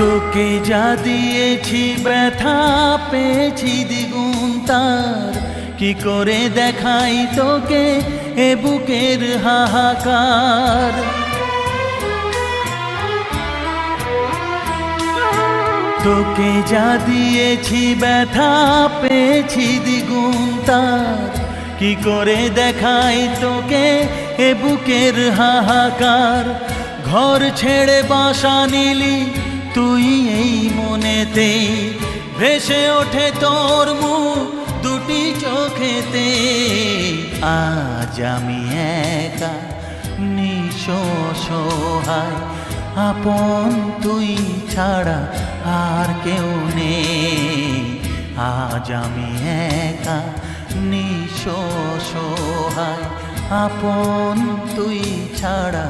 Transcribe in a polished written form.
তোকে যা দিয়েছি ব্যথা পেয়েছি দ্বিগুণ তার, কি করে দেখাই তোকে এ বুকের হাহাকার। তোকে যা দিয়েছি ব্যথা পেয়েছি দ্বিগুণ তার, কি করে দেখাই তোকে এ বুকের হাহাকার। ঘর ছেড়ে বাসা নিলি তুই এই মনেতে, ভেসে ওঠে তোর মুখ দুটি চোখেতে। আজ আমি একা নিঃসহায়, আপন তুই ছাড়া আর কেউ নেই। আজ আমি একা নিঃসহায়, আপন তুই ছাড়া